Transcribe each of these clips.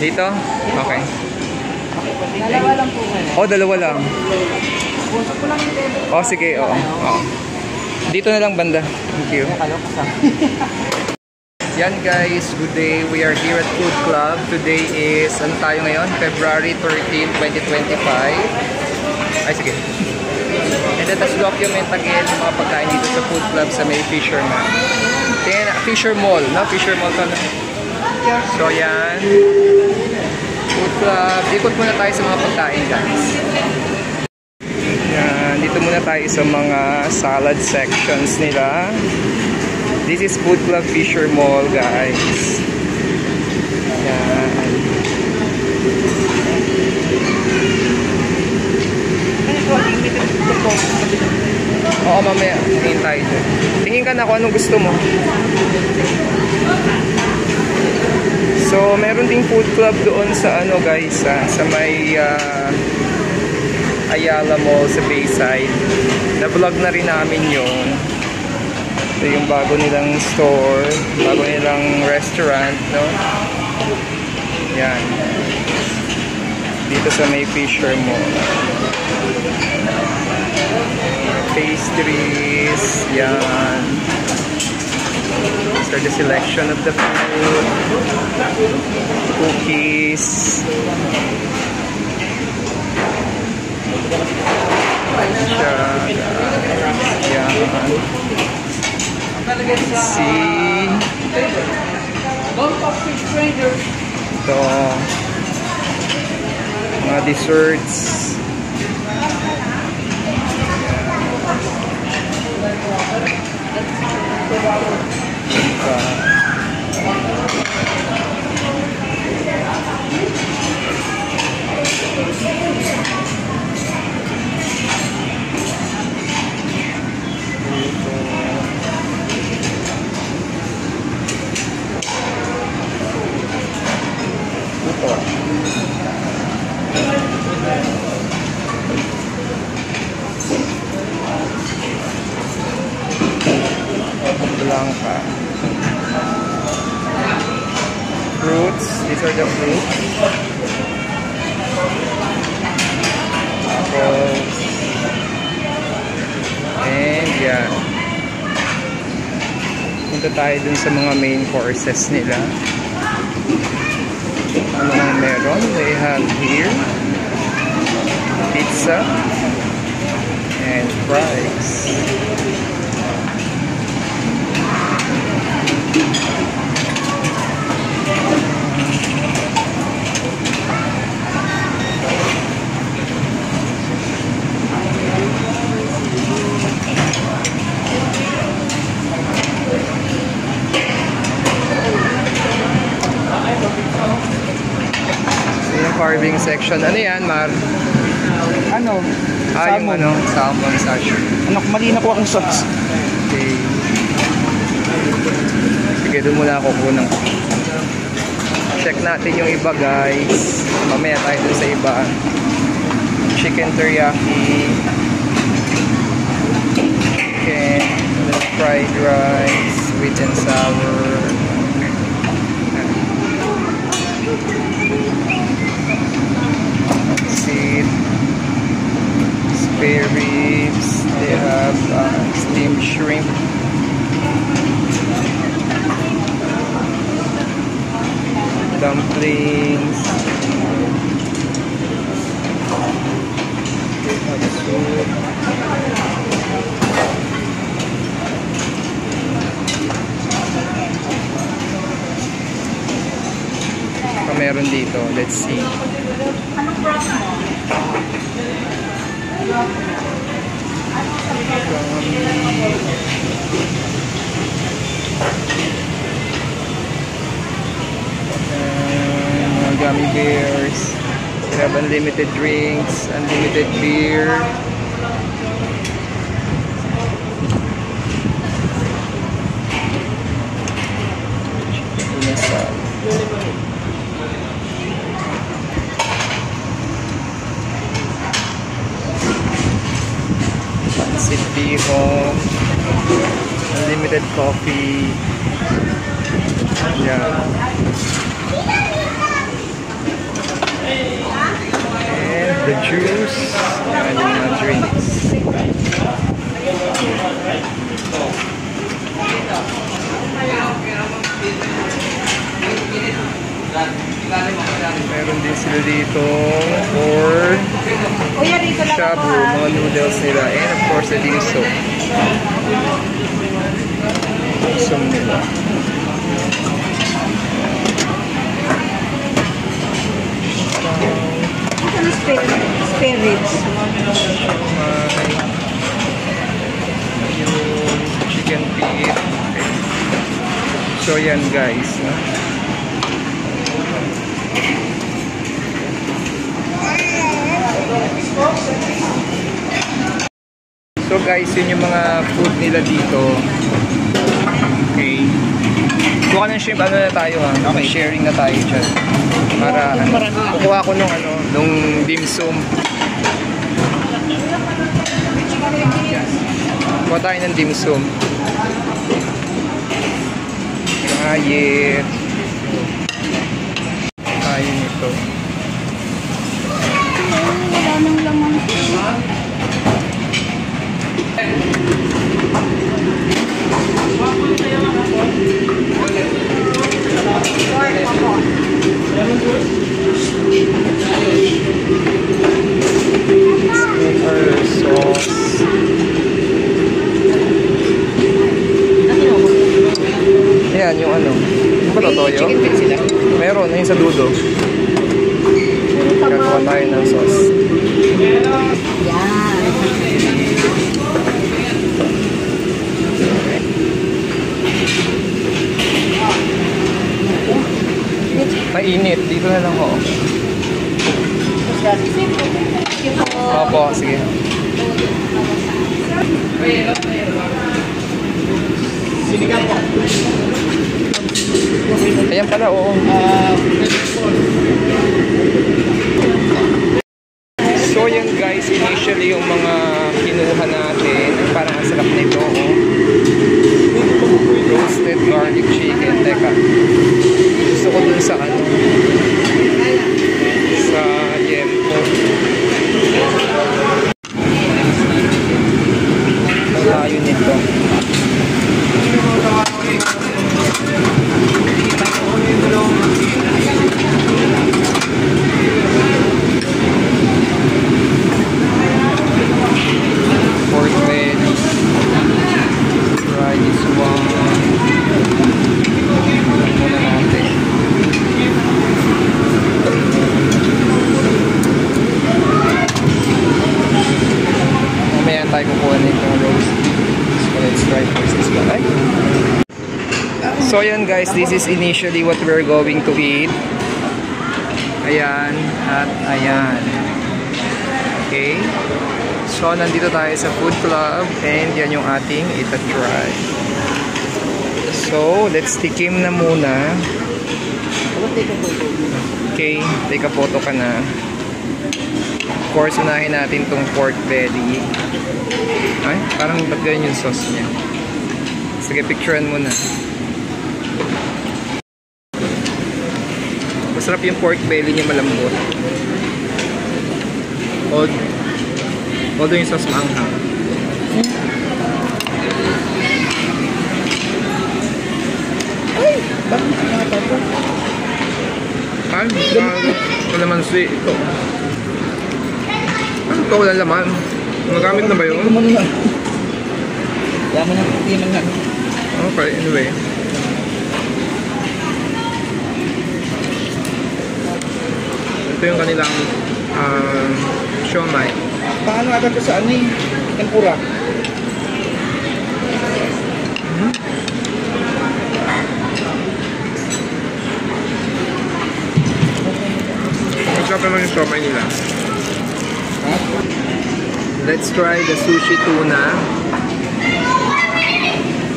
Dito? Okay. Dalawa lang po. Oh, dalawa lang. Oh, sige. Oo. Oh. Dito na lang banda. Thank you. Yan guys, good day. We are here at Food Club. Today is, ano tayo ngayon? February 13, 2025. Ay, sige. And let us document again yung mga pagkain dito sa Food Club sa may Fisherman. Tingnan, Fisher Mall, no? Fisher Mall ka na. So yan. Food Club. Ikot muna tayo sa mga pagkain guys. Yan. Dito muna tayo sa mga salad sections nila. This is Food Club Fisher Mall guys. Yan. Oo, mamaya. Tingin tayo dyan. Tingin ka na kung anong gusto mo. So, meron ding food club doon sa ano guys, sa may Ayala Mall sa Bayside. Na-vlog na rin namin yun. Ito yung bago nilang store, bago nilang restaurant, no? Yan. Dito sa may Fisher Mall. Pastries, yan. These are the selection of the food. Cookies. Siya. Yan. See. Ito. Mga desserts. Blanca. Fruits. These are the fruits. Apples. And yeah. Punta tayo dun sa mga main courses nila. Ano ang meron? They have here pizza and fries. Carving section. Ano yan, Mar? Ano? Yung ano, salmon sash. Ano, mali na po akong sauce. Okay. Sige, doon muna ako kunang. Check natin yung iba, guys. Mamaya tayo doon sa iba. Chicken teriyaki. Chicken. Fried rice. Sweet and sour. Spare ribs, they have steamed shrimp, dumplings, they have soup, meron dito, let's see. Gummy bears. We have unlimited drinks, unlimited beer. Pancit bihon, unlimited coffee. Yeah. juice. Yan yung mga drinks. Meron din sila dito or shabu, mga noodles nila. And of course, the dim sum. Sum nila. Spare ribs. Yung chicken feet. Okay. So yan guys, no? So guys, yun yung mga food nila dito. Okay. Kuha ng shrimp, ano na tayo ha? Okay, sharing na tayo dyan. Para, kukuha ko nung dim sum. Kuha tayo ng dim sum. Ayit. Ayun ito. Wala nang laman. Sauce. Ayan, yung ano. Yung ba totoyo? Meron, ayun sa dulo. Gagawa tayo ng sauce. Yan. Mainit. Dito na lang ako. Opo, sige. Sinigang po. Ayan pala, oo. So yan guys, initially yung mga kinuha natin, parang ang sarap nito, oh. Roasted garlic chicken. Teka, gusto ko dun sa ano, sa yempo. Malayo nito. Pork belly. Try this one. Muna natin. Mamaya tayo kukuha nitong roast. So let's try first this one. Ay. So yan guys, this is initially what we're going to eat. Ayan at ayan. Okay. So nandito tayo sa food club and yan yung ating ita-try. So let's tikim na muna. Okay, take a photo ka na. Of course, unahin natin tong pork belly. Ay, parang ba't ganyan yung sauce niya? Sige, picturean mo na. Masarap yung pork belly niya, malambot. Although yung sauce maanghang. Ay! Bakit sinata po? Ay, kalamansi ito. Ano ito? Walang laman. Magamit na ba yun? Ano na? Yaman na, hindi man na. Okay, anyway. Ito yung kanilang siomai. Paano agad ko sa ano eh? Tempura. Masarap naman yung siomai nila. Let's try the sushi tuna.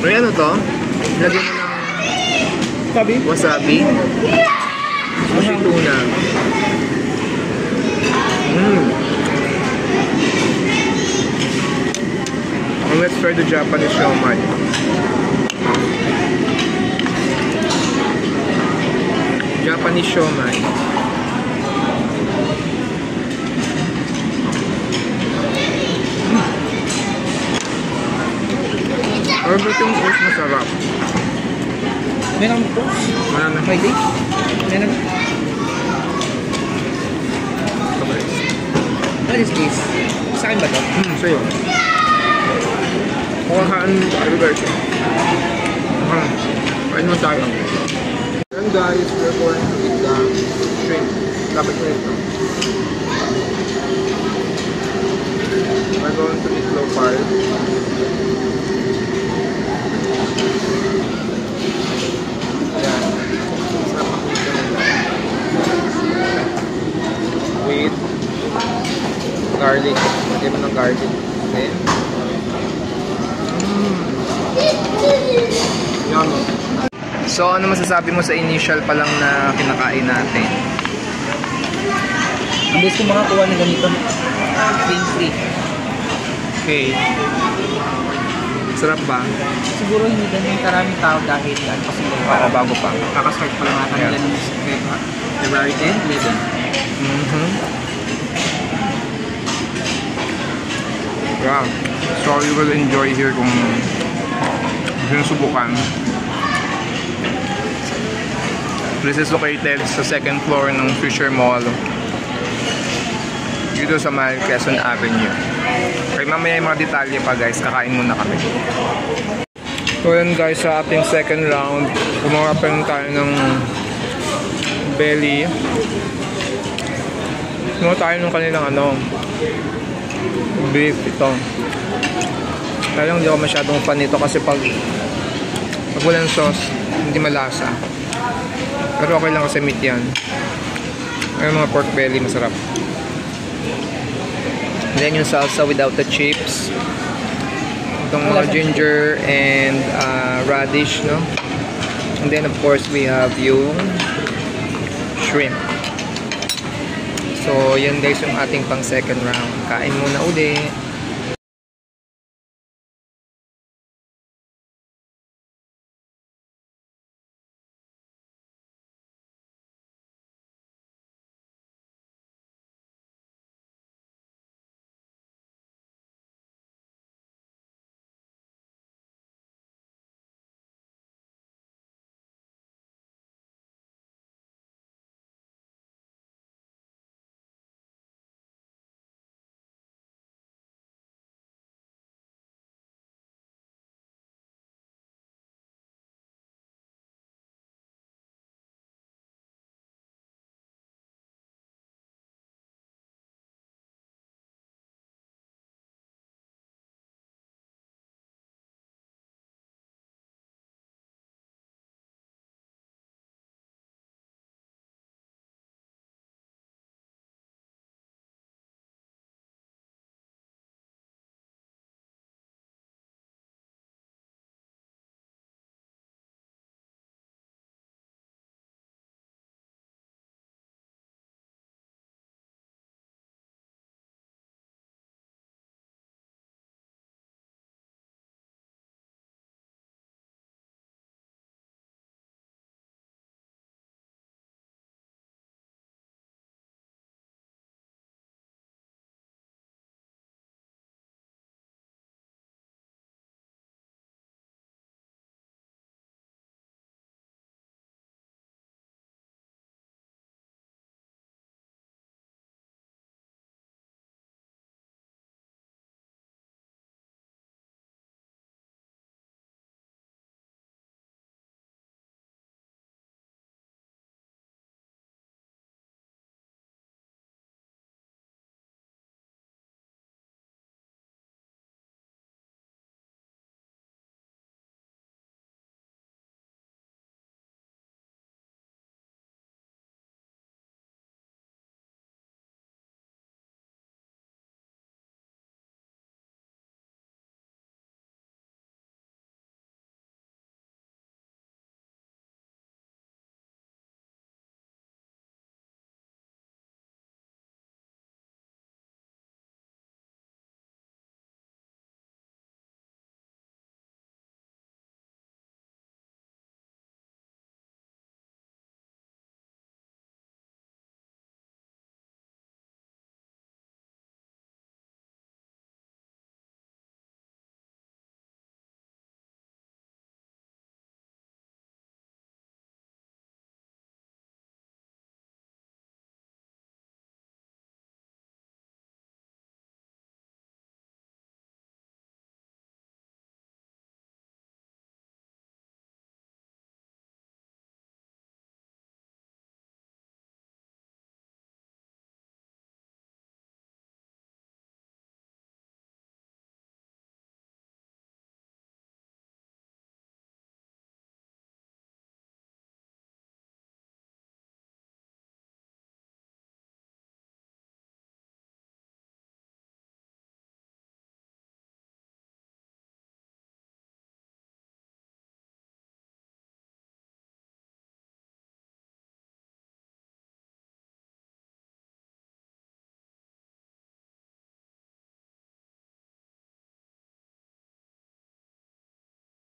May ano to? Lagyan mo ng Sabi? wasabi. Sushi tuna. And let's try the Japanese siomai. Japanese siomai. Everything is masarap. Meron po. Marami. Friday? Meron. What is this? Sa akin ba ito? Sa'yo. Kukakaan tayo guys. Kain mo tayo. Then guys, we're going to eat the shrimp. Lapit mo ito. We're going to eat low carb. Ayan. Sarap ang ito nila. With garlic. Lagyan mo ng garlic. Okay. Yummy. So, ano masasabi mo sa initial pa lang na kinakain natin? Ang best ko makakuha ng ganito. Pain-free. Okay. Sarap ba? Siguro hindi ganun karaming tao dahil kasi Para bago pa. kakastart pa lang natin nila ng February 10, 11. Yeah. So, you will enjoy here kung sinusubukan. This is located sa second floor ng Fisher Mall dito sa Mal Quezon Avenue. Okay, mamaya yung mga detalye pa guys, kakain muna kami. So yun guys, sa ating second round, gumawa pa rin tayo ng belly. Gumawa tayo ng kanilang beef ito. Kaya lang hindi ako masyadong fan nito kasi pag walang sauce, hindi malasa. Pero okay lang kasi meat yan. Ay, mga pork belly, masarap. And then yung salsa without the chips. Itong mga ginger and radish, no? And then of course we have yung shrimp. So yan guys yung ating pang second round. Kain muna uli.